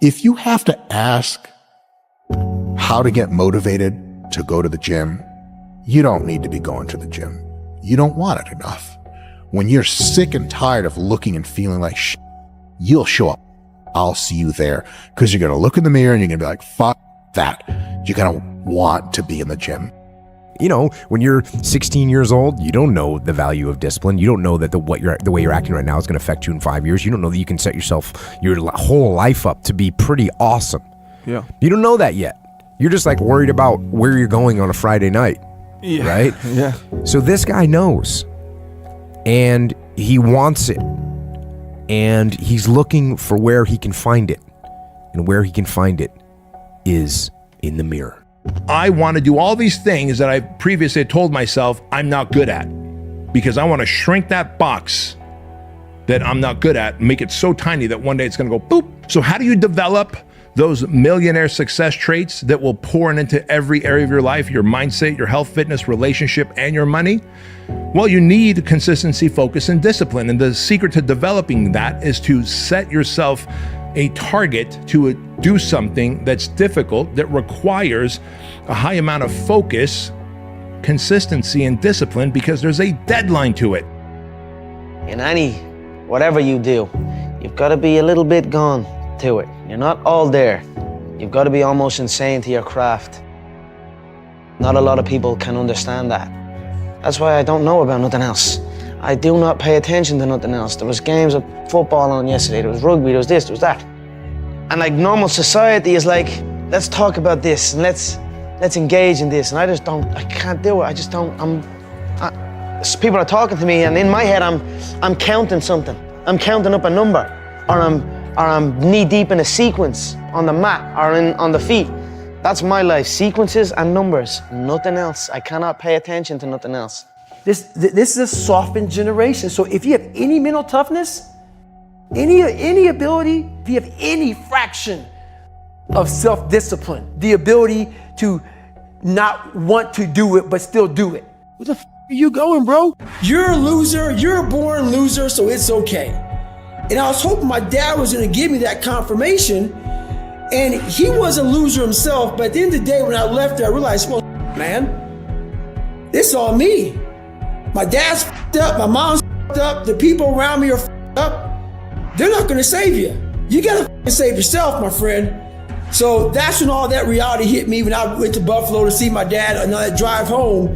If you have to ask how to get motivated to go to the gym, you don't need to be going to the gym. You don't want it enough. When you're sick and tired of looking and feeling like shit, you'll show up. I'll see you there, because you're going to look in the mirror and you're going to be like, fuck that. You're going to want to be in the gym. You know, when you're 16 years old, you don't know the value of discipline. You don't know that the way you're acting right now is going to affect you in 5 years. You don't know that you can set your whole life up to be pretty awesome. Yeah. You don't know that yet. You're just like worried about where you're going on a Friday night. Yeah. Right? Yeah. So this guy knows, and he wants it, and he's looking for where he can find it, and where he can find it is in the mirror. I want to do all these things that I previously had told myself I'm not good at, because I want to shrink that box that I'm not good at, make it so tiny that one day it's going to go boop. So how do you develop those millionaire success traits that will pour into every area of your life, your mindset, your health, fitness, relationship, and your money? Well, you need consistency, focus, and discipline. And the secret to developing that is to set yourself a target to do something that's difficult, that requires a high amount of focus, consistency, and discipline, because there's a deadline to it. In whatever you do, you've got to be a little bit gone to it. You're not all there. You've got to be almost insane to your craft. Not a lot of people can understand that. That's why I don't know about nothing else. I do not pay attention to nothing else. There was games of football on yesterday, there was rugby, there was this, there was that. And like normal society is like, let's talk about this and let's engage in this. And I can't do it. I just don't, people are talking to me and in my head I'm counting something. I'm counting up a number, or I'm knee deep in a sequence on the mat or on the feet. That's my life, sequences and numbers, nothing else. I cannot pay attention to nothing else. This is a softened generation. So if you have any mental toughness, any ability, if you have any fraction of self-discipline, the ability to not want to do it, but still do it. Where the f are you going, bro? You're a loser, you're a born loser, so it's okay. And I was hoping my dad was gonna give me that confirmation, and he was a loser himself, but at the end of the day, when I left there, I realized, well, man, it's all me. My dad's f***ed up, my mom's f***ed up, the people around me are f***ed up. They're not gonna save you. You gotta f***ing save yourself, my friend. So that's when all that reality hit me when I went to Buffalo to see my dad on that drive home.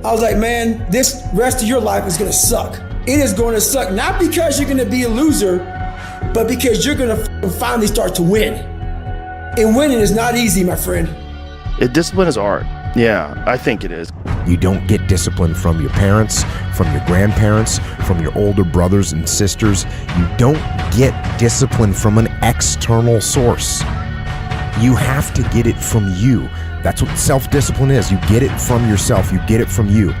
I was like, man, this rest of your life is gonna suck. It is gonna suck, not because you're gonna be a loser, but because you're gonna finally start to win. And winning is not easy, my friend. Discipline is art. Yeah, I think it is. You don't get discipline from your parents, from your grandparents, from your older brothers and sisters. You don't get discipline from an external source. You have to get it from you. That's what self-discipline is. You get it from yourself. You get it from you.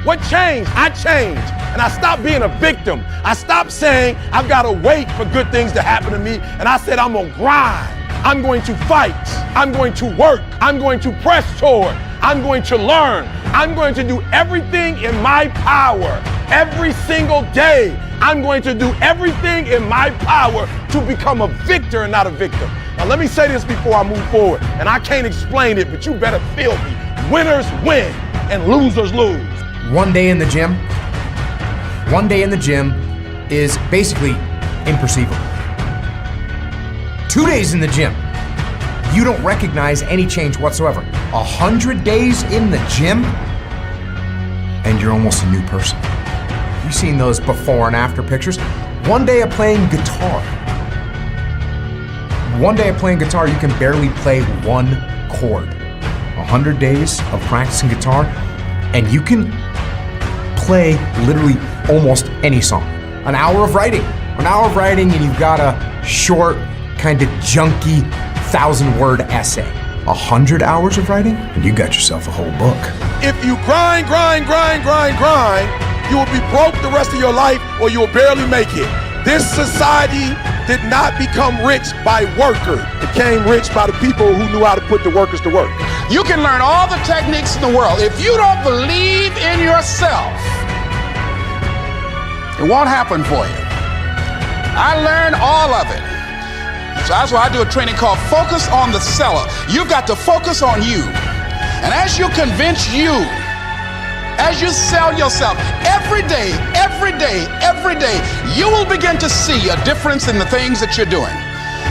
What changed? I changed, and I stopped being a victim. I stopped saying I've got to wait for good things to happen to me, and I said I'm gonna grind. I'm going to fight. I'm going to work. I'm going to press toward. I'm going to learn. I'm going to do everything in my power every single day. I'm going to do everything in my power to become a victor and not a victim. Now let me say this before I move forward, and I can't explain it, but you better feel me. Winners win and losers lose. One day in the gym is basically imperceivable. 2 days in the gym, you don't recognize any change whatsoever. 100 days in the gym, and you're almost a new person. You've seen those before and after pictures. One day of playing guitar, you can barely play one chord. 100 days of practicing guitar, and you can play literally almost any song. An hour of writing, and you've got a short, kind of junky 1,000-word essay. 100 hours of writing, and you got yourself a whole book. If you grind, you will be broke the rest of your life, or you will barely make it. This society did not become rich by workers. It became rich by the people who knew how to put the workers to work. You can learn all the techniques in the world. If you don't believe in yourself, it won't happen for you. I learned all of it. So that's why I do a training called Focus on the Seller. You've got to focus on you. And as you convince you, as you sell yourself every day, you will begin to see a difference in the things that you're doing.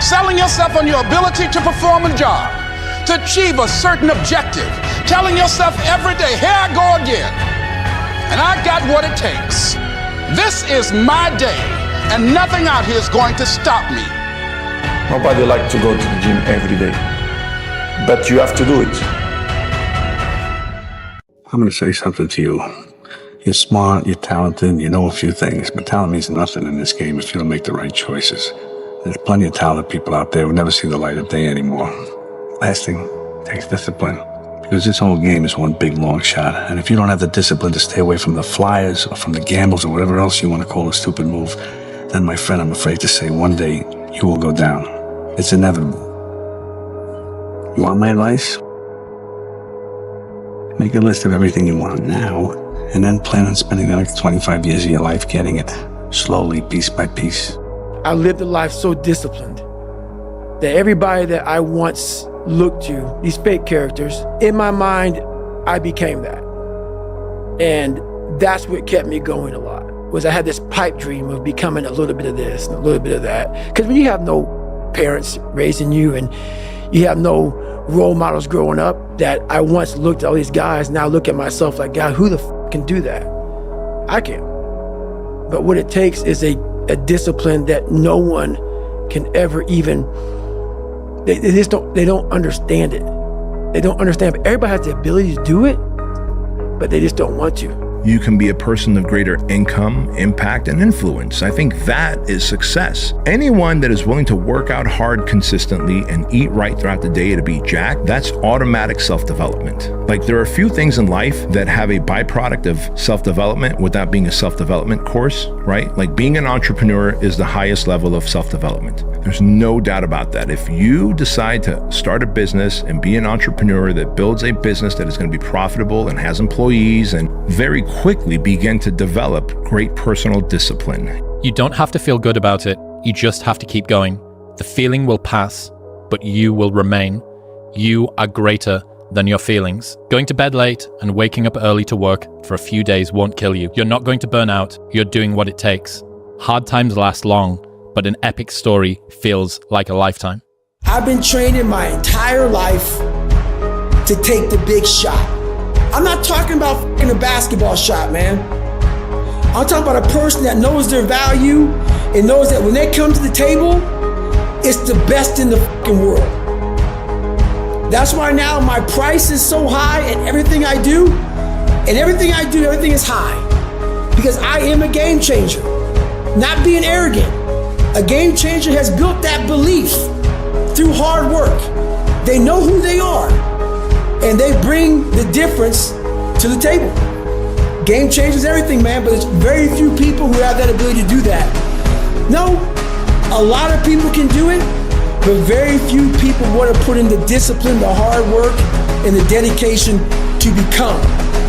Selling yourself on your ability to perform a job, to achieve a certain objective. Telling yourself every day, here I go again. And I got what it takes. This is my day, and nothing out here is going to stop me. Nobody likes to go to the gym every day, but you have to do it. I'm going to say something to you. You're smart, you're talented, you know a few things, but talent means nothing in this game if you don't make the right choices. There's plenty of talented people out there who never see the light of day anymore. Last thing, takes discipline. Because this whole game is one big long shot. And if you don't have the discipline to stay away from the flyers or from the gambles or whatever else you want to call a stupid move, then my friend, I'm afraid to say one day you will go down. It's inevitable. You want my advice? Make a list of everything you want now, and then plan on spending the next 25 years of your life getting it, slowly, piece by piece. I lived a life so disciplined that everybody that I once looked to, these fake characters, in my mind, I became that. And that's what kept me going a lot, was I had this pipe dream of becoming a little bit of this and a little bit of that. Because when you have no parents raising you and you have no role models growing up, that I once looked at all these guys, now I look at myself like, God, who the f can do that? I can. But what it takes is a discipline that no one can ever even, they don't understand it. They don't understand, but everybody has the ability to do it, but they just don't want to. You can be a person of greater income, impact, and influence. I think that is success. Anyone that is willing to work out hard consistently and eat right throughout the day to be jacked, that's automatic self-development. Like, there are a few things in life that have a byproduct of self-development without being a self-development course, right? Like, being an entrepreneur is the highest level of self-development. There's no doubt about that. If you decide to start a business and be an entrepreneur that builds a business that is going to be profitable and has employees, and very quickly begin to develop great personal discipline. You don't have to feel good about it. You just have to keep going. The feeling will pass, but you will remain. You are greater than your feelings. Going to bed late and waking up early to work for a few days won't kill you. You're not going to burn out. You're doing what it takes. Hard times last long, but an epic story feels like a lifetime. I've been training my entire life to take the big shot. I'm not talking about a basketball shot, man. I'm talking about a person that knows their value and knows that when they come to the table, it's the best in the world. That's why now my price is so high and everything is high. Because I am a game changer. Not being arrogant. A game changer has built that belief through hard work. They know who they are, and they bring the difference to the table. Game changes everything, man, but there's very few people who have that ability to do that. No, a lot of people can do it, but very few people want to put in the discipline, the hard work, and the dedication to become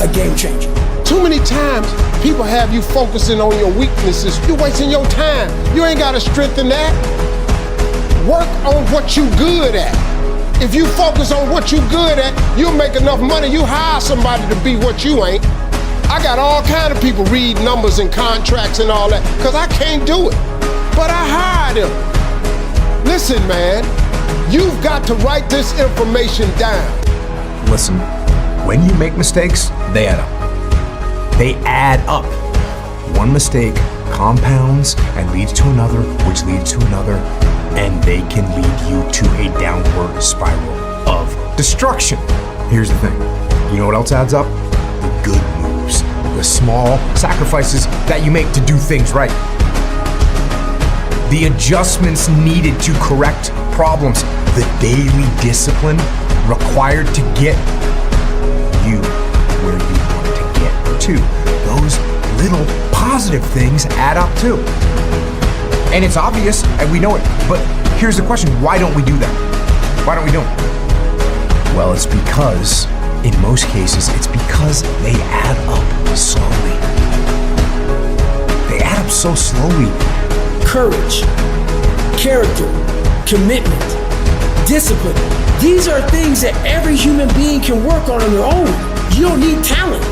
a game changer. Too many times, people have you focusing on your weaknesses. You're wasting your time. You ain't got to strengthen that. Work on what you good at. If you focus on what you good at, you'll make enough money. You hire somebody to be what you ain't. I got all kind of people read numbers and contracts and all that, because I can't do it. But I hired them. Listen, man, you've got to write this information down. Listen, when you make mistakes, they add up. They add up. One mistake compounds and leads to another, which leads to another, and they can lead you to a downward spiral of destruction. Here's the thing. You know what else adds up? The good moves. The small sacrifices that you make to do things right. The adjustments needed to correct problems. The daily discipline required to get you where you want to get to. Those little positive things add up too. And it's obvious, and we know it, but here's the question, why don't we do that? Why don't we do it? Well, it's because, in most cases, it's because they add up slowly. They add up so slowly. Courage, character, commitment, discipline. These are things that every human being can work on their own. You don't need talent.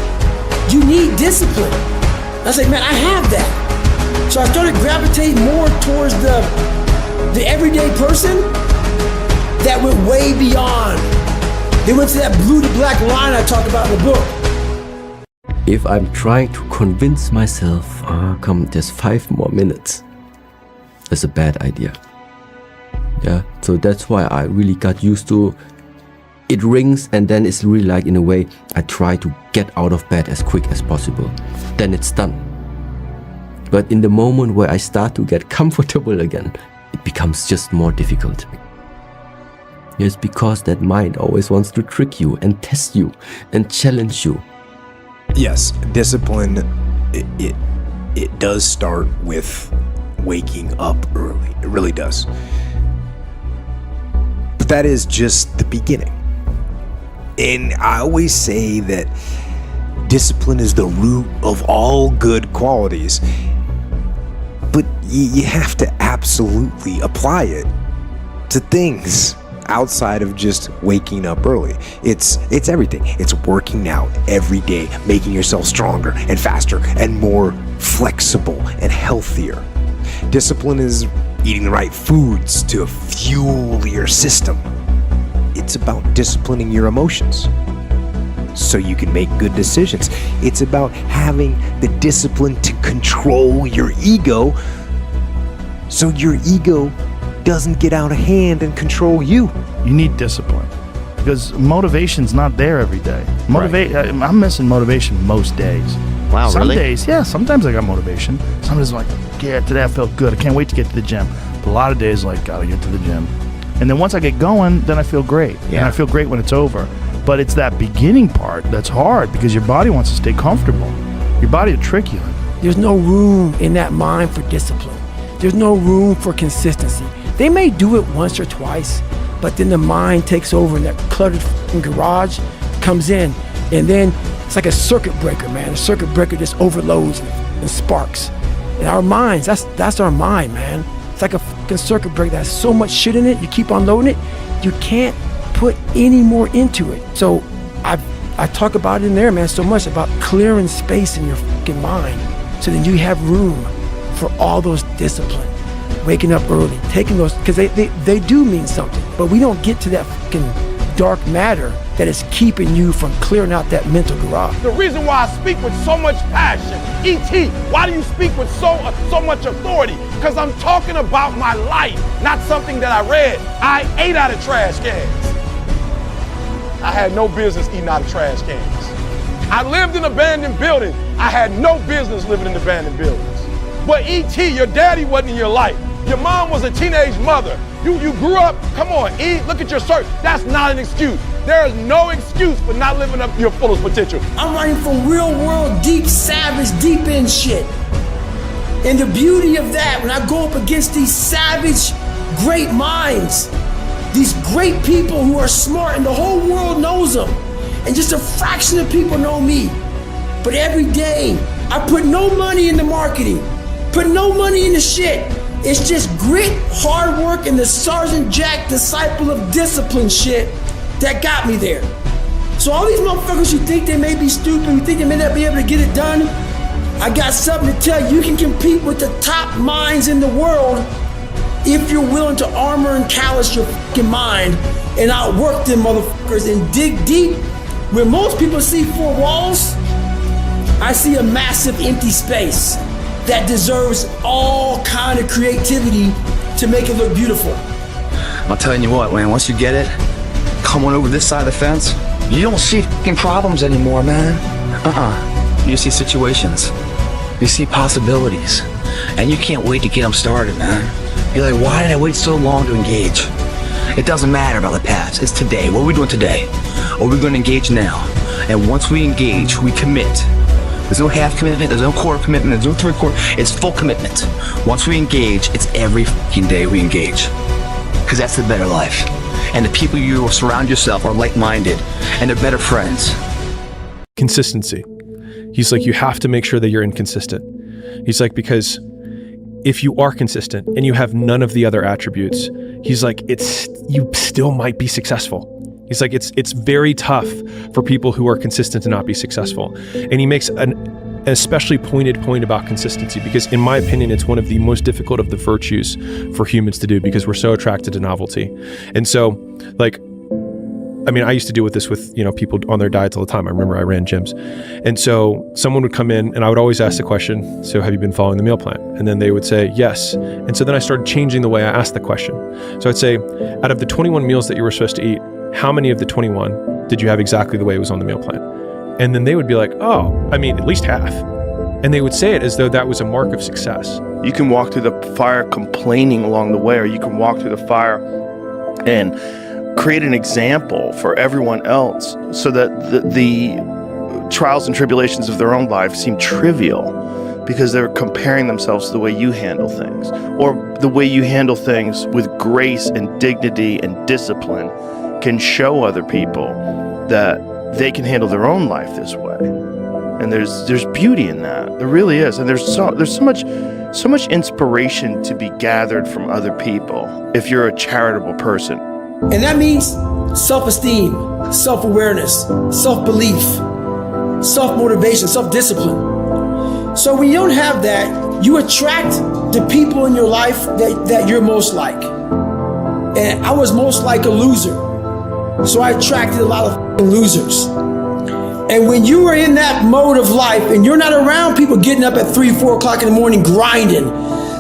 You need discipline. I was like, man, I have that. So I started gravitating more towards the everyday person that went way beyond. They went to that blue to black line I talk about in the book. If I'm trying to convince myself, come, just 5 more minutes, that's a bad idea. Yeah, so that's why I really got used to it. Rings and then it's really like, in a way, I try to get out of bed as quick as possible. Then it's done. But in the moment where I start to get comfortable again, it becomes just more difficult. It's because that mind always wants to trick you and test you and challenge you. Yes, discipline, it does start with waking up early. It really does. But that is just the beginning. And I always say that discipline is the root of all good qualities. But you have to absolutely apply it to things outside of just waking up early. It's everything. It's working out every day, making yourself stronger and faster and more flexible and healthier. Discipline is eating the right foods to fuel your system. It's about disciplining your emotions so you can make good decisions. It's about having the discipline to control your ego so your ego doesn't get out of hand and control you. You need discipline because motivation's not there every day. I'm missing motivation most days. Wow, Some really? days, yeah, sometimes I got motivation. Sometimes I'm like, yeah, today I felt good. I can't wait to get to the gym. But a lot of days, like, gotta get to the gym. And then once I get going, then I feel great. Yeah. And I feel great when it's over. But it's that beginning part that's hard because your body wants to stay comfortable. Your body will trick you. There's no room in that mind for discipline. There's no room for consistency. They may do it once or twice, but then the mind takes over and that cluttered garage comes in. And then it's like a circuit breaker, man. A circuit breaker just overloads and sparks. And our minds, that's our mind, man. It's like a fucking circuit breaker that has so much shit in it, you keep on loading it, you can't put any more into it. So I talk about it in there, man, so much about clearing space in your fucking mind so then you have room for all those discipline. Waking up early, taking those, because they do mean something, but we don't get to that fucking dark matter that is keeping you from clearing out that mental garage. The reason why I speak with so much passion, E.T., why do you speak with so much authority? Because I'm talking about my life, not something that I read. I ate out of trash cans. I had no business eating out of trash cans. I lived in abandoned buildings. I had no business living in abandoned buildings. But E.T., your daddy wasn't in your life. Your mom was a teenage mother. You grew up, come on, E, look at your shirt. That's not an excuse. There is no excuse for not living up to your fullest potential. I'm writing from real world, deep, savage, deep end shit. And the beauty of that, when I go up against these savage, great minds, these great people who are smart and the whole world knows them, and just a fraction of people know me. But every day, I put no money into marketing, put no money into shit. It's just grit, hard work, and the Sergeant Jack disciple of discipline shit that got me there. So all these motherfuckers who think they may be stupid, who think they may not be able to get it done, I got something to tell you. You can compete with the top minds in the world if you're willing to armor and callous your fucking mind and outwork them motherfuckers and dig deep. Where most people see 4 walls, I see a massive empty space that deserves all kind of creativity to make it look beautiful. I'm telling you what, man, once you get it, come on over this side of the fence, you don't see fucking problems anymore, man. You see situations. You see possibilities. And you can't wait to get them started, man. You're like, why did I wait so long to engage? It doesn't matter about the past. It's today. What are we doing today? Are we going to engage now? And once we engage, we commit. There's no half commitment, there's no quarter commitment, there's no third quarter, it's full commitment. Once we engage, it's every fucking day we engage. Because that's the better life. And the people you surround yourself are like-minded, and they're better friends. Consistency. He's like, you have to make sure that you're inconsistent. He's like, because if you are consistent and you have none of the other attributes, he's like, you still might be successful. He's like, it's very tough for people who are consistent to not be successful. And he makes an especially pointed point about consistency, because in my opinion, it's one of the most difficult of the virtues for humans to do, because we're so attracted to novelty. And so, like, I mean, I used to deal with this with, people on their diets all the time. I remember I ran gyms. And so someone would come in and I would always ask the question, so have you been following the meal plan? And then they would say, yes. And so then I started changing the way I asked the question. So I'd say, out of the 21 meals that you were supposed to eat, how many of the 21 did you have exactly the way it was on the meal plan? And then they would be like, oh, I mean, at least half. And they would say it as though that was a mark of success. You can walk through the fire complaining along the way, or you can walk through the fire and create an example for everyone else, so that the trials and tribulations of their own life seem trivial because they're comparing themselves to the way you handle things, or the way you handle things with grace and dignity and discipline can show other people that they can handle their own life this way. And there's beauty in that. There really is. And there's so much inspiration to be gathered from other people if you're a charitable person. And that means self-esteem, self-awareness, self-belief, self-motivation, self-discipline. So when you don't have that, you attract the people in your life that you're most like. And I was most like a loser. So I attracted a lot of losers. And when you are in that mode of life and you're not around people getting up at 3, 4 o'clock in the morning grinding,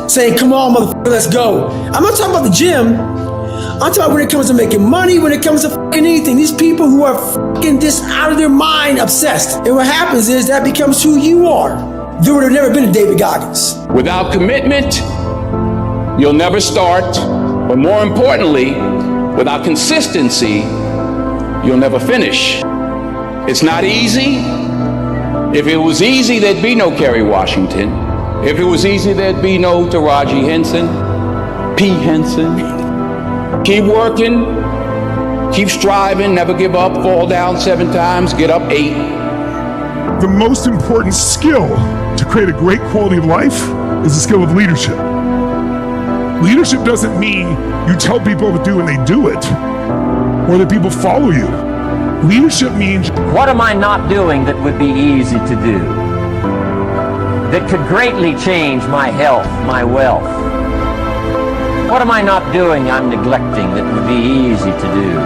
saying, come on, motherfucker, let's go. I'm not talking about the gym. I'm talking about when it comes to making money, when it comes to fucking anything. These people who are fucking just out of their mind obsessed. And what happens is that becomes who you are. There would have never been a David Goggins. Without commitment, you'll never start. But more importantly, without consistency, you'll never finish. It's not easy. If it was easy, there'd be no Kerry Washington. If it was easy, there'd be no Taraji Henson, P. Henson. Keep working, keep striving, never give up, fall down 7 times, get up 8. The most important skill to create a great quality of life is the skill of leadership. Leadership doesn't mean you tell people to do and they do it, or that people follow you. Leadership means, what am I not doing that would be easy to do? That could greatly change my health, my wealth? What am I not doing I'm neglecting that would be easy to do?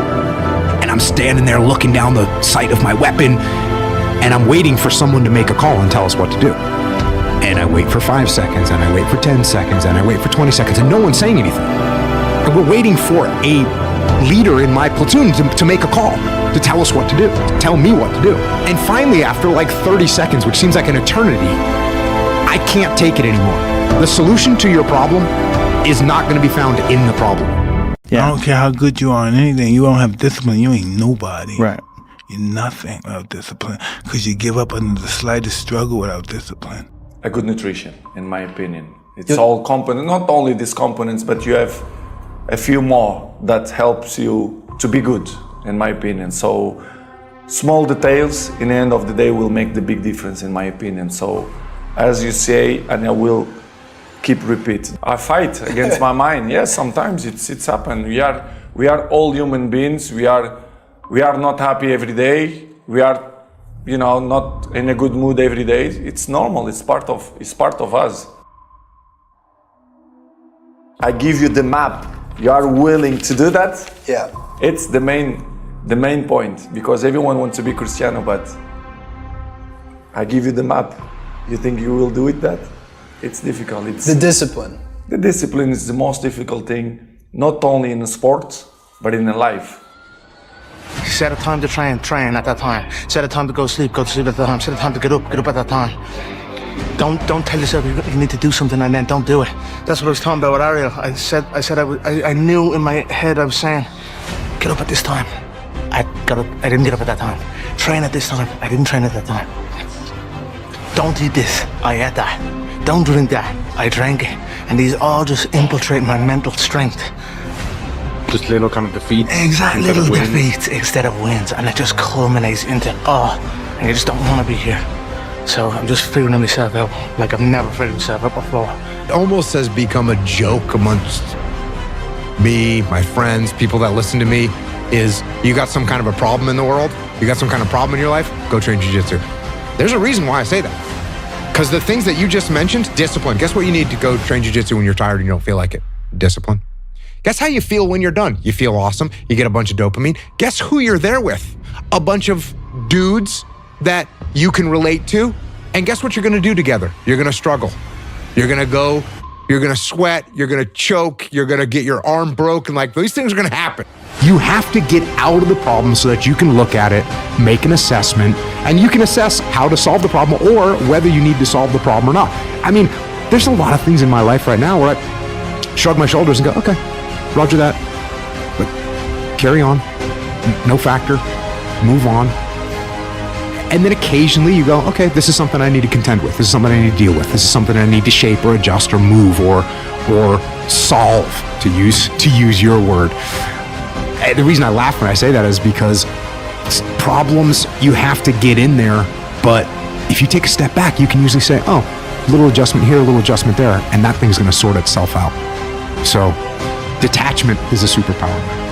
And I'm standing there looking down the sight of my weapon, and I'm waiting for someone to make a call and tell us what to do. And I wait for 5 seconds, and I wait for 10 seconds, and I wait for 20 seconds, and no one's saying anything. And we're waiting for a leader in my platoon to make a call, to tell us what to do, to tell me what to do. And finally, after like 30 seconds, which seems like an eternity, I can't take it anymore. The solution to your problem is not going to be found in the problem. Yeah. I don't care how good you are in anything. You don't have discipline, you ain't nobody. Right. You're nothing without discipline, because you give up under the slightest struggle without discipline. A good nutrition, in my opinion. It's all components, not only these components, but you have a few more that helps you to be good, in my opinion. So small details in the end of the day will make the big difference, in my opinion. So as you say, and I will keep repeating, I fight against my mind. Yes, sometimes it's happened. We are all human beings. We are not happy every day. We are, not in a good mood every day. It's normal. It's part of us. I give you the map. You are willing to do that? Yeah. It's the main point, because everyone wants to be Cristiano, but I give you the map. You think you will do it that? It's difficult. It's the discipline. The discipline is the most difficult thing, not only in sports, but in life. Set a time to train at that time. Set a time to go to sleep at that time. Set a time to get up at that time. Don't tell yourself you need to do something and then don't do it. That's what I was talking about with Ariel. I knew in my head I was saying, get up at this time. I didn't get up at that time. Train at this time. I didn't train at that time. Don't eat this. I ate that. Don't drink that. I drank it. And these all just infiltrate my mental strength. Just little kind of defeats. Exactly, little defeats instead of wins. And it just culminates into, and you just don't want to be here. So I'm just figuring myself out like I've never figured myself out before. It almost has become a joke amongst me, my friends, people that listen to me, is you got some kind of a problem in the world, you got some kind of problem in your life, go train jiu-jitsu. There's a reason why I say that. Because the things that you just mentioned, discipline. Guess what you need to go train jiu-jitsu when you're tired and you don't feel like it? Discipline. Guess how you feel when you're done? You feel awesome. You get a bunch of dopamine. Guess who you're there with? A bunch of dudes that you can relate to. And guess what you're gonna do together? You're gonna struggle. You're gonna go, you're gonna sweat, you're gonna choke, you're gonna get your arm broken. Like, these things are gonna happen. You have to get out of the problem so that you can look at it, make an assessment, and you can assess how to solve the problem or whether you need to solve the problem or not. I mean, there's a lot of things in my life right now where I shrug my shoulders and go, okay, roger that, but carry on, no factor, move on. And then occasionally you go, okay, this is something I need to contend with. This is something I need to deal with. This is something I need to shape or adjust or move or solve, to use your word. The reason I laugh when I say that is because problems, you have to get in there, but if you take a step back, you can usually say, oh, a little adjustment here, a little adjustment there, and that thing's gonna sort itself out. So detachment is a superpower.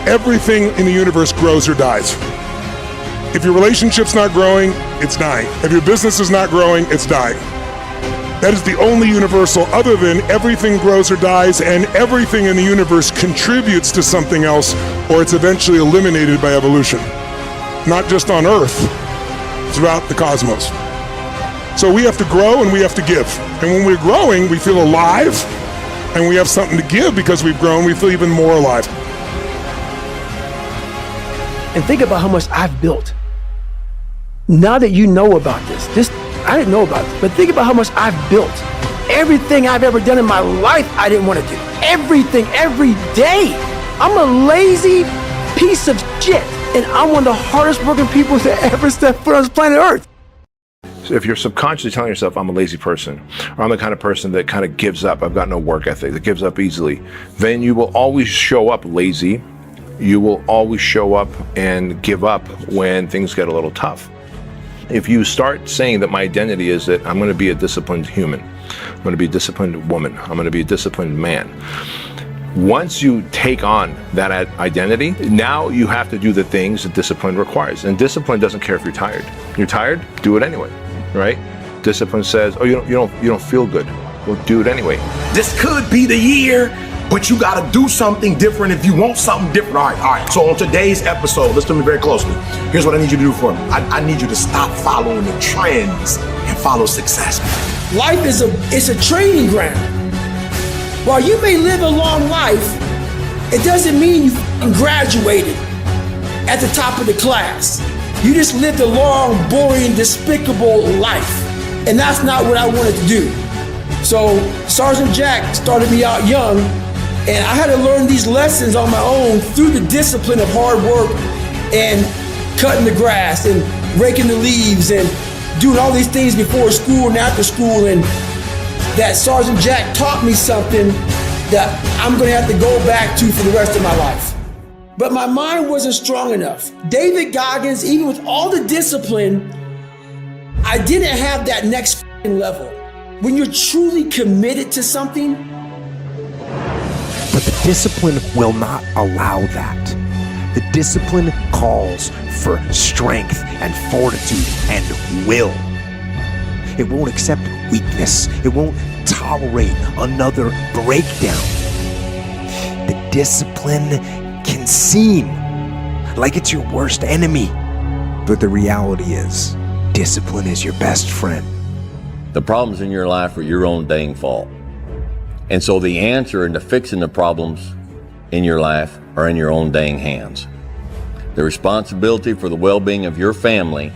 Everything in the universe grows or dies. If your relationship's not growing, it's dying. If your business is not growing, it's dying. That is the only universal, other than everything grows or dies, and everything in the universe contributes to something else, or it's eventually eliminated by evolution. Not just on Earth, throughout the cosmos. So we have to grow and we have to give. And when we're growing, we feel alive, and we have something to give because we've grown, we feel even more alive. And think about how much I've built. Now that you know about this, I didn't know about this, but think about how much I've built. Everything I've ever done in my life, I didn't want to do. Everything, every day. I'm a lazy piece of shit, and I'm one of the hardest working people to ever step foot on this planet Earth. So if you're subconsciously telling yourself, I'm a lazy person, or I'm the kind of person that kind of gives up, I've got no work ethic, that gives up easily, then you will always show up lazy. You will always show up and give up when things get a little tough. If you start saying that my identity is that I'm going to be a disciplined human, I'm going to be a disciplined woman, I'm going to be a disciplined man. Once you take on that identity, now you have to do the things that discipline requires. And discipline doesn't care if you're tired. You're tired? Do it anyway, right? Discipline says, oh, you don't feel good. Well, do it anyway. This could be the year, but you gotta do something different if you want something different. All right. So on today's episode, listen to me very closely. Here's what I need you to do for me. I need you to stop following the trends and follow success. Life is a training ground. While you may live a long life, it doesn't mean you graduated at the top of the class. You just lived a long, boring, despicable life. And that's not what I wanted to do. So Sergeant Jack started me out young, and I had to learn these lessons on my own through the discipline of hard work and cutting the grass and raking the leaves and doing all these things before school and after school. And that Sergeant Jack taught me something that I'm gonna have to go back to for the rest of my life. But my mind wasn't strong enough. David Goggins, even with all the discipline, I didn't have that next level. When you're truly committed to something. But the discipline will not allow that. The discipline calls for strength and fortitude and will. It won't accept weakness. It won't tolerate another breakdown. The discipline can seem like it's your worst enemy, but the reality is, discipline is your best friend. The problems in your life are your own dang fault. And so the answer into fixing the problems in your life are in your own dang hands. The responsibility for the well-being of your family,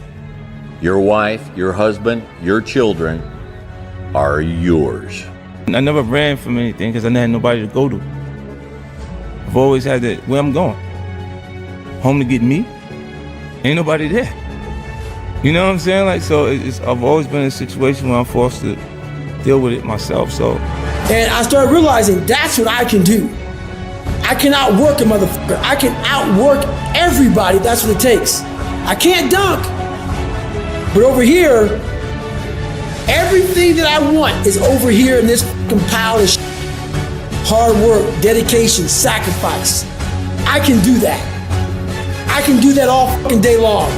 your wife, your husband, your children are yours. I never ran from anything because I didn't have nobody to go to. I've always had that, where I'm going. Home to get me, ain't nobody there. You know what I'm saying? Like, so I've always been in a situation where I'm forced to deal with it myself, so. And I started realizing that's what I can do. I can outwork a motherfucker. I can outwork everybody. That's what it takes. I can't dunk, but over here, everything that I want is over here in this pile of hard work, dedication, sacrifice. I can do that. I can do that all fucking day long.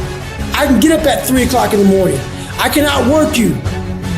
I can get up at 3 o'clock in the morning. I can outwork you.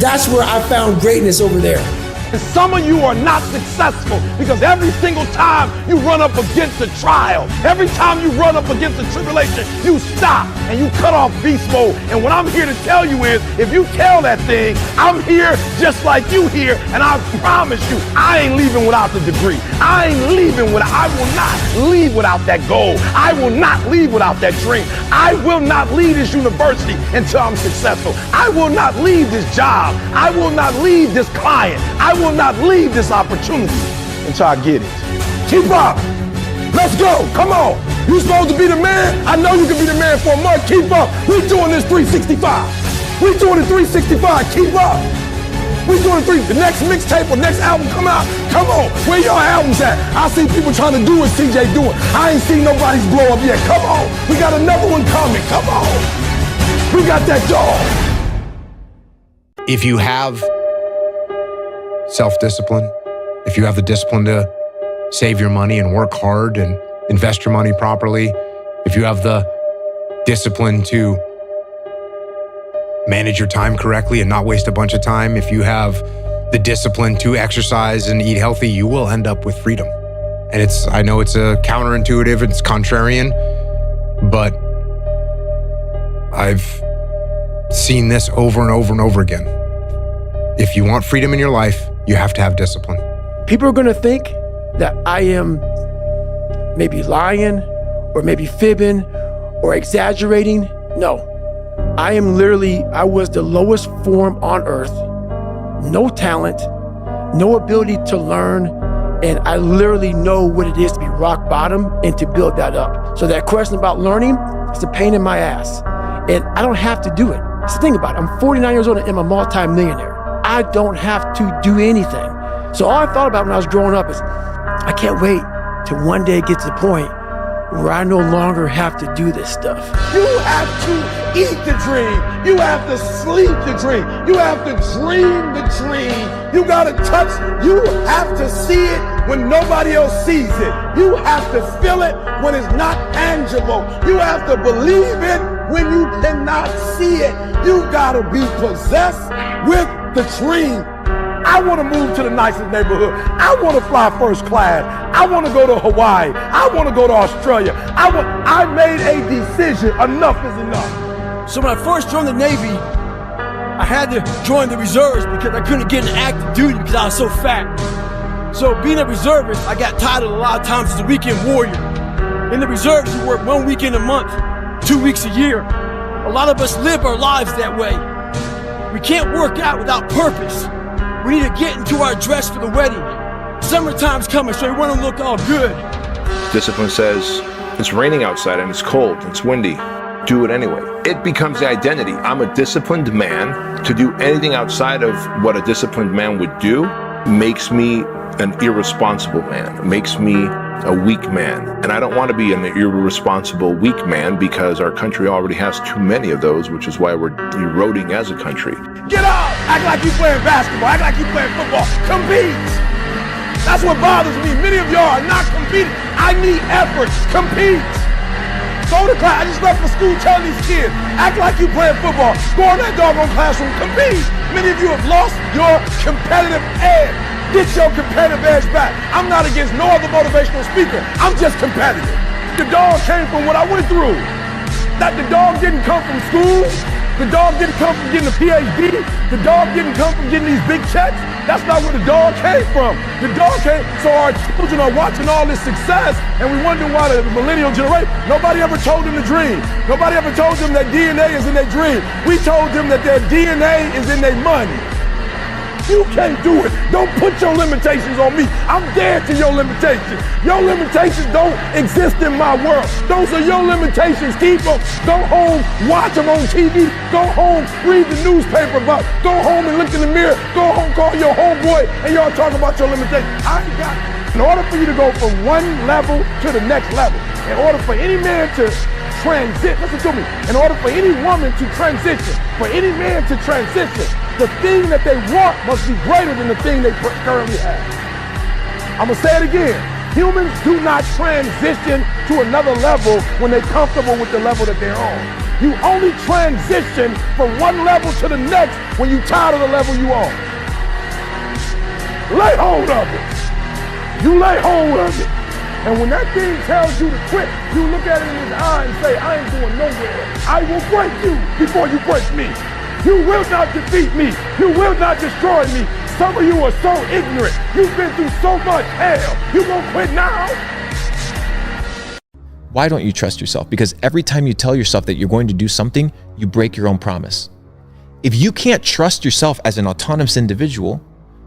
That's where I found greatness over there. And some of you are not successful because every single time you run up against a trial, every time you run up against a tribulation, you stop and you cut off beast mode. And what I'm here to tell you is, if you tell that thing, I'm here just like you here, and I promise you, I ain't leaving without the degree. I will not leave without that goal. I will not leave without that dream. I will not leave this university until I'm successful. I will not leave this job. I will not leave this client. I will not leave this opportunity until I get it. Keep up. Let's go. Come on. You supposed to be the man? I know you can be the man for a month. Keep up. We're doing this 365. We're doing it 365. Keep up. We're doing the next mixtape or next album come out. Come on. Where your albums at? I see people trying to do what CJ doing. I ain't seen nobody's blow up yet. Come on. We got another one coming. Come on. We got that dog. If you have self-discipline, if you have the discipline to save your money and work hard and invest your money properly, if you have the discipline to manage your time correctly and not waste a bunch of time, if you have the discipline to exercise and eat healthy, you will end up with freedom. And I know it's a counterintuitive, it's contrarian, but I've seen this over and over and over again. If you want freedom in your life, you have to have discipline. People are gonna think that I am maybe lying or maybe fibbing or exaggerating. No, I was the lowest form on earth. No talent, no ability to learn, and I literally know what it is to be rock bottom and to build that up. So that question about learning, it's a pain in my ass. And I don't have to do it. So think about it, I'm 49 years old and I'm a multi-millionaire. I don't have to do anything. So all I thought about when I was growing up is, I can't wait till one day it gets to the point where I no longer have to do this stuff. You have to eat the dream. You have to sleep the dream. You have to dream the dream. You gotta touch, you have to see it when nobody else sees it. You have to feel it when it's not tangible. You have to believe it when you cannot see it. You gotta be possessed with the dream. I want to move to the nicest neighborhood. I want to fly first class. I want to go to Hawaii. I want to go to Australia. I made a decision. Enough is enough. So when I first joined the Navy, I had to join the reserves because I couldn't get an active duty because I was so fat. So being a reservist, I got titled a lot of times as a weekend warrior. In the reserves, you work 1 weekend a month, 2 weeks a year. A lot of us live our lives that way. We can't work out without purpose. We need to get into our dress for the wedding. Summertime's coming, so we want to look all good. Discipline says, it's raining outside and it's cold, it's windy. Do it anyway. It becomes the identity. I'm a disciplined man. To do anything outside of what a disciplined man would do makes me an irresponsible man. It makes me a weak man. And I don't want to be an irresponsible, weak man because our country already has too many of those, which is why we're eroding as a country. Get up! Act like you playing basketball. Act like you playing football. Compete! That's what bothers me. Many of y'all are not competing. I need effort. Compete! Go to class. I just left for school telling these kids, act like you playing football. Go in that doggone classroom. Compete! Many of you have lost your competitive edge. Get your competitive edge back. I'm not against no other motivational speaker. I'm just competitive. The dog came from what I went through. That the dog didn't come from school. The dog didn't come from getting a PhD. The dog didn't come from getting these big checks. That's not where the dog came from. The dog came, so our children are watching all this success and we wonder why the millennial generation, nobody ever told them to dream. Nobody ever told them that DNA is in their dream. We told them that their DNA is in their money. You can't do it. Don't put your limitations on me. I'm dead to your limitations. Your limitations don't exist in my world. Those are your limitations. Keep them. Go home, watch them on TV. Go home, read the newspaper about. Go home and look in the mirror. Go home, call your homeboy, and y'all talk about your limitations. I ain't got it. In order for you to go from one level to the next level, in order for any man to transition, listen to me, in order for any woman to transition, for any man to transition, the thing that they want must be greater than the thing they currently have. I'm gonna say it again. Humans do not transition to another level when they're comfortable with the level that they're on. You only transition from one level to the next when you're tired of the level you on. Lay hold of it. You lay hold of it. And when that thing tells you to quit, you look at it in his eye and say, I ain't going nowhere. I will break you before you break me. You will not defeat me. You will not destroy me. Some of you are so ignorant. You've been through so much hell. You gonna quit now? Why don't you trust yourself? Because every time you tell yourself that you're going to do something, you break your own promise. If you can't trust yourself as an autonomous individual,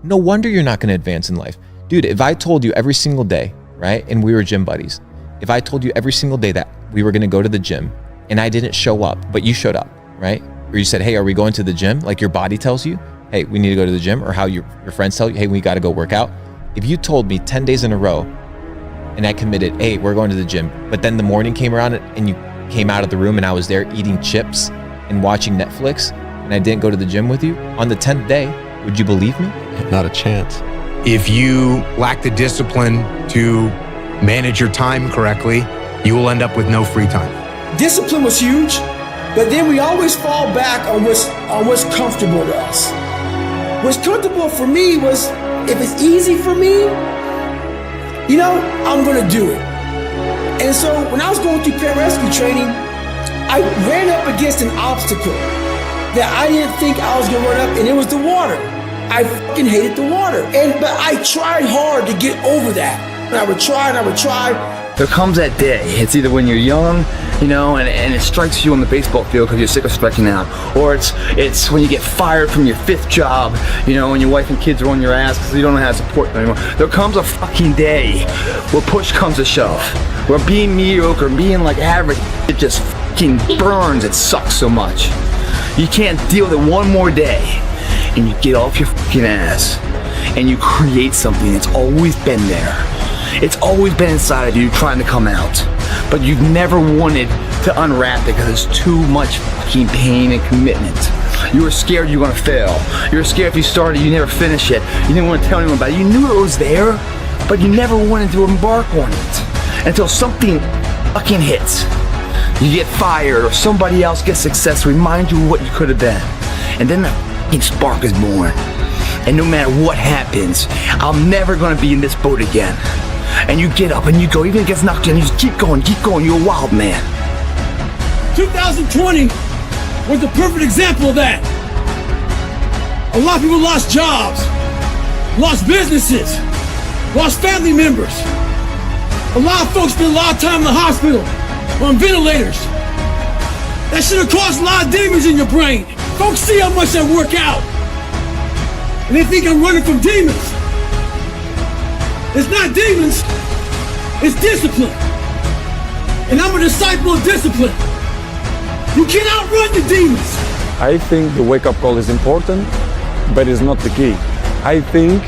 no wonder you're not going to advance in life. Dude, if I told you every single day, right, and we were gym buddies, if I told you every single day that we were going to go to the gym and I didn't show up, but you showed up, right? Or you said, hey, are we going to the gym? Like your body tells you, hey, we need to go to the gym, or how your friends tell you, hey, we got to go work out. If you told me 10 days in a row and I committed, hey, we're going to the gym, but then the morning came around and you came out of the room and I was there eating chips and watching Netflix and I didn't go to the gym with you, on the 10th day, would you believe me? Not a chance. If you lack the discipline to manage your time correctly, you will end up with no free time. Discipline was huge, but then we always fall back on what's comfortable to us. What's comfortable for me was, if it's easy for me, you know, I'm gonna do it. And so when I was going through pararescue training, I ran up against an obstacle that I didn't think I was gonna run up, and it was the water. I fucking hated the water. But I tried hard to get over that. And I would try. There comes that day. It's either when you're young, you know, and it strikes you on the baseball field because you're sick of striking out, or it's when you get fired from your 5th job, you know, and your wife and kids are on your ass because you don't know how to support them anymore. There comes a fucking day where push comes to shove, where being mediocre, being like average, it just fucking burns. It sucks so much. You can't deal with it one more day, and you get off your fucking ass and you create something that's always been there. It's always been inside of you trying to come out, but you've never wanted to unwrap it because it's too much fucking pain and commitment. You were scared you were gonna fail. You were scared if you started, you never finish it. You didn't want to tell anyone about it. You knew it was there, but you never wanted to embark on it until something fucking hits. You get fired or somebody else gets success, remind you of what you could have been. And then the fucking spark is born. And no matter what happens, I'm never gonna be in this boat again. And you get up and you go, even if it gets knocked down, you just keep going, you're a wild man. 2020 was the perfect example of that. A lot of people lost jobs, lost businesses, lost family members. A lot of folks spent a lot of time in the hospital on ventilators. That should have caused a lot of demons in your brain. Folks see how much I work out, and they think I'm running from demons. It's not demons, it's discipline. And I'm a disciple of discipline. You can't outrun the demons. I think the wake-up call is important, but it's not the key. I think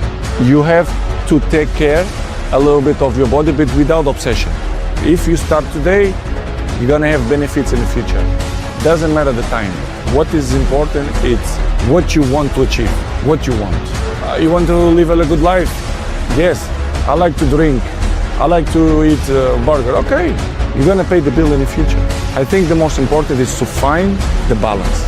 you have to take care a little bit of your body, but without obsession. If you start today, you're gonna have benefits in the future. Doesn't matter the time. What is important is what you want to achieve, what you want. You want to live a good life? Yes. I like to drink. I like to eat burger. Okay, you're gonna pay the bill in the future. I think the most important is to find the balance.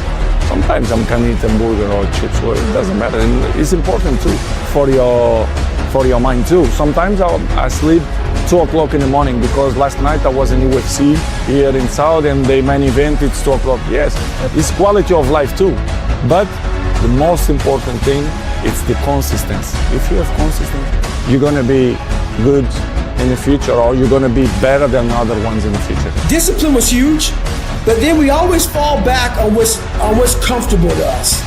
Sometimes I can eat a burger or chips, well, it doesn't matter. And it's important too for your mind too. Sometimes I sleep 2 o'clock in the morning because last night I was in UFC here in Saudi and the main event it's 2 o'clock. Yes, it's quality of life too. But the most important thing is the consistency. If you have consistency, you're gonna be good in the future, or you're gonna be better than other ones in the future. Discipline was huge, but then we always fall back on what's comfortable to us.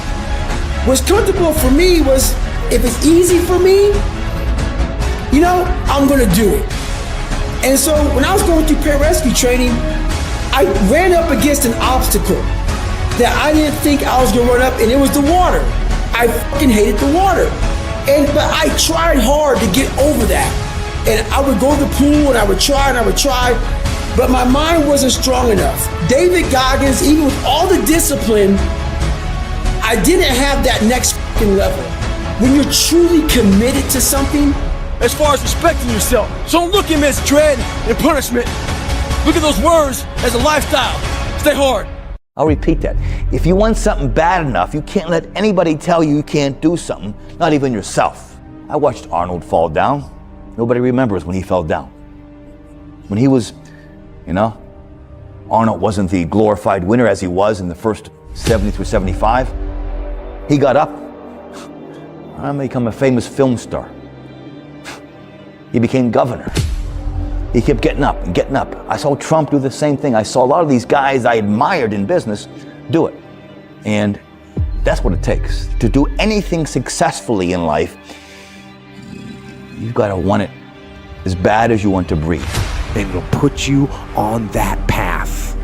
What's comfortable for me was, if it's easy for me, you know, I'm gonna do it. And so when I was going through pararescue training, I ran up against an obstacle that I didn't think I was gonna run up, and it was the water. I fucking hated the water. But I tried hard to get over that. And I would go to the pool and I would try. but my mind wasn't strong enough. David Goggins, even with all the discipline, I didn't have that next fucking level. When you're truly committed to something, as far as respecting yourself, so don't look at him as dread and punishment. Look at those words as a lifestyle. Stay hard. I'll repeat that. If you want something bad enough, you can't let anybody tell you you can't do something, not even yourself. I watched Arnold fall down. Nobody remembers when he fell down. When he was, Arnold wasn't the glorified winner as he was in the first 70 through 75. He got up. I became a famous film star. He became governor. He kept getting up and getting up. I saw Trump do the same thing. I saw a lot of these guys I admired in business do it. And that's what it takes. To do anything successfully in life, you've got to want it as bad as you want to breathe. And it'll put you on that path.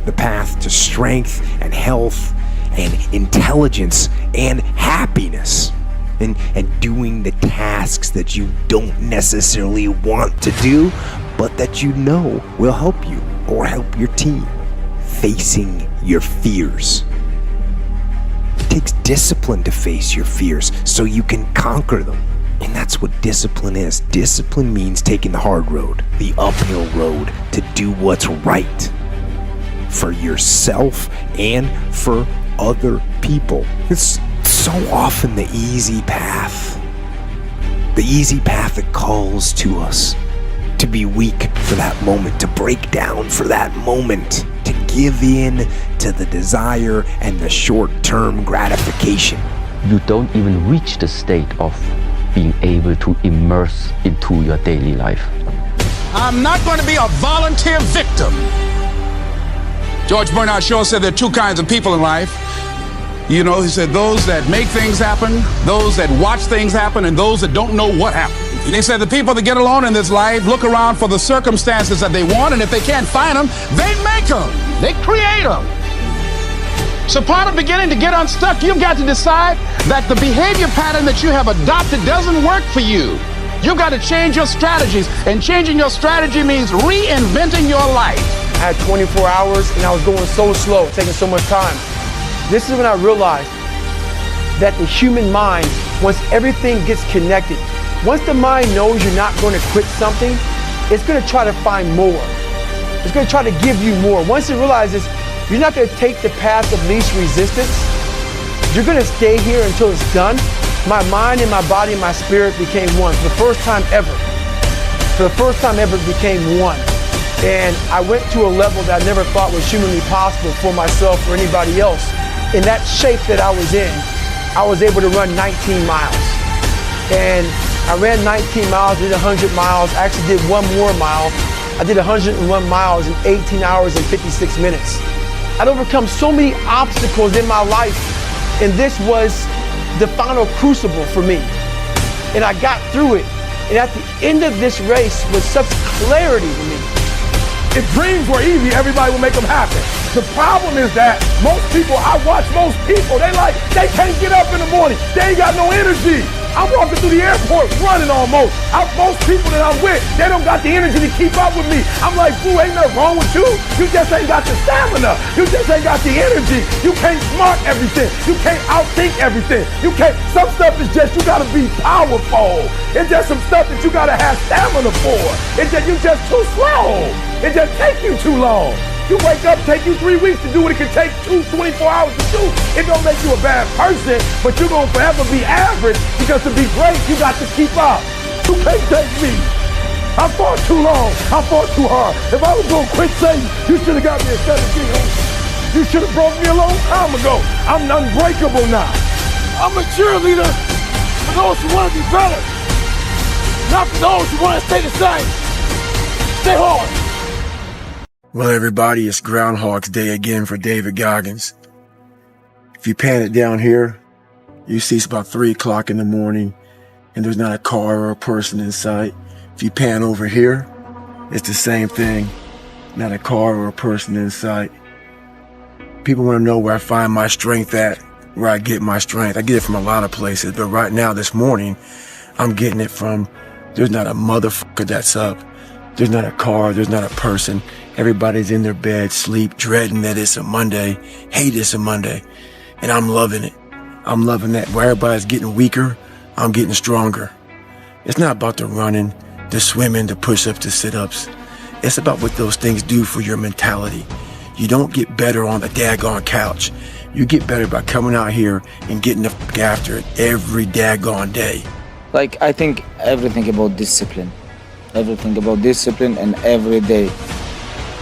The path to strength and health and intelligence and happiness. And doing the tasks that you don't necessarily want to do, but that you know will help you or help your team. Facing your fears. It takes discipline to face your fears so you can conquer them. And that's what discipline is. Discipline means taking the hard road, the uphill road, to do what's right for yourself and for other people. It's so often the easy path that calls to us to be weak for that moment, to break down for that moment, to give in to the desire and the short-term gratification. You don't even reach the state of being able to immerse into your daily life. I'm not going to be a volunteer victim. George Bernard Shaw said there are two kinds of people in life. He said those that make things happen, those that watch things happen, and those that don't know what happened. And he said the people that get alone in this life look around for the circumstances that they want, and if they can't find them, they make them. They create them. So part of beginning to get unstuck, you've got to decide that the behavior pattern that you have adopted doesn't work for you. You've got to change your strategies, and changing your strategy means reinventing your life. I had 24 hours and I was going so slow, taking so much time. This is when I realized that the human mind, once everything gets connected, once the mind knows you're not going to quit something, it's going to try to find more. It's going to try to give you more. Once it realizes you're not going to take the path of least resistance, you're going to stay here until it's done. My mind and my body and my spirit became one for the first time ever. For the first time ever, it became one. And I went to a level that I never thought was humanly possible for myself or anybody else. In that shape that I was in, I was able to run 19 miles. And I ran 19 miles, did 100 miles, I actually did one more mile. I did 101 miles in 18 hours and 56 minutes. I'd overcome so many obstacles in my life, and this was the final crucible for me. And I got through it. And at the end of this race with such clarity to me. If dreams were easy, everybody would make them happen. The problem is that I watch most people, they can't get up in the morning. They ain't got no energy. I'm walking through the airport running almost. Most people that I'm with, they don't got the energy to keep up with me. I'm like, boo, ain't nothing wrong with you. You just ain't got the stamina. You just ain't got the energy. You can't smart everything. You can't outthink everything. Some stuff is just, you gotta be powerful. It's just some stuff that you gotta have stamina for. It's just, you just too slow. It just take you too long. You wake up, take you 3 weeks to do what it can take 24 hours to do. It don't make you a bad person, but you're gonna forever be average, because to be great, you got to keep up. You can't take me. I fought too long. I fought too hard. If I was gonna quit Satan, you should have got me at 1700. You should have broke me a long time ago. I'm unbreakable now. I'm a cheerleader for those who want to be better, not for those who want to stay the same. Stay hard. Well, everybody, it's Groundhog's Day again for David Goggins. If you pan it down here, you see it's about 3 o'clock in the morning and there's not a car or a person in sight. If you pan over here, it's the same thing. Not a car or a person in sight. People want to know where I find my strength at, where I get my strength. I get it from a lot of places, but right now, this morning, I'm getting it from, there's not a motherfucker that's up There's not a car, there's not a person. Everybody's in their bed, sleep, dreading that it's a Monday, hate it's a Monday. And I'm loving it. I'm loving that. Where everybody's getting weaker, I'm getting stronger. It's not about the running, the swimming, the push-ups, the sit-ups. It's about what those things do for your mentality. You don't get better on the daggone couch. You get better by coming out here and getting the f*** after it every daggone day. Like, I think everything about discipline. Everything about discipline and every day.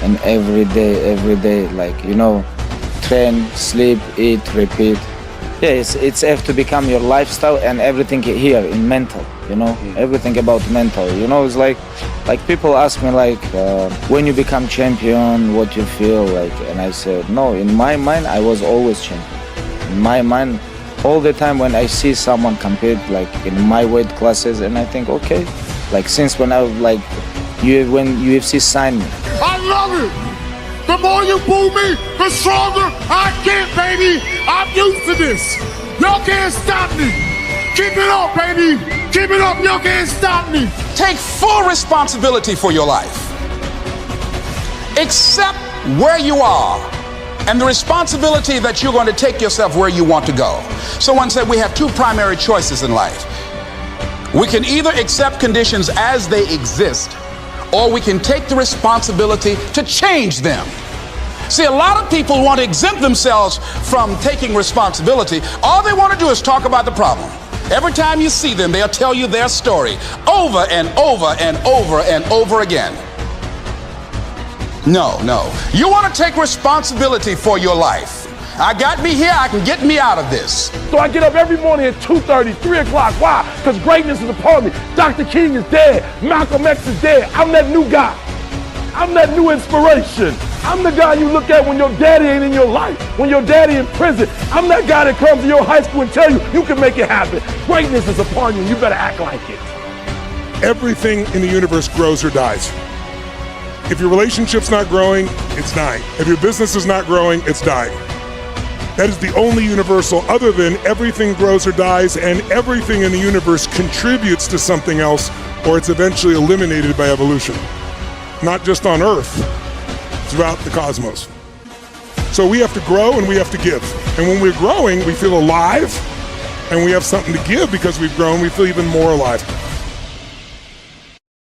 And every day, like, you know, train, sleep, eat, repeat. Yeah, it's have to become your lifestyle and everything here in mental, you know, everything about mental, you know, it's like people ask me like, when you become champion, what you feel like, and I said, no, in my mind, I was always champion. In my mind, all the time when I see someone compete, like in my weight classes, and I think, okay, like since when I was like, when UFC signed me. I love it. The more you boo me, the stronger I get, baby. I'm used to this. Y'all can't stop me. Keep it up, baby. Keep it up. Y'all can't stop me. Take full responsibility for your life. Accept where you are and the responsibility that you're going to take yourself where you want to go. Someone said we have two primary choices in life. We can either accept conditions as they exist, or we can take the responsibility to change them. See, a lot of people want to exempt themselves from taking responsibility. All they want to do is talk about the problem. Every time you see them, they'll tell you their story over and over and over and over again. No. You want to take responsibility for your life. I got me here, I can get me out of this. So I get up every morning at 2:30, 3 o'clock. Why? Because greatness is upon me. Dr. King is dead. Malcolm X is dead. I'm that new guy. I'm that new inspiration. I'm the guy you look at when your daddy ain't in your life, when your daddy in prison. I'm that guy that comes to your high school and tell you, you can make it happen. Greatness is upon you, you better act like it. Everything in the universe grows or dies. If your relationship's not growing, it's dying. If your business is not growing, it's dying. That is the only universal, other than everything grows or dies, and everything in the universe contributes to something else, or it's eventually eliminated by evolution. Not just on Earth, throughout the cosmos. So we have to grow and we have to give. And when we're growing, we feel alive, and we have something to give because we've grown, we feel even more alive.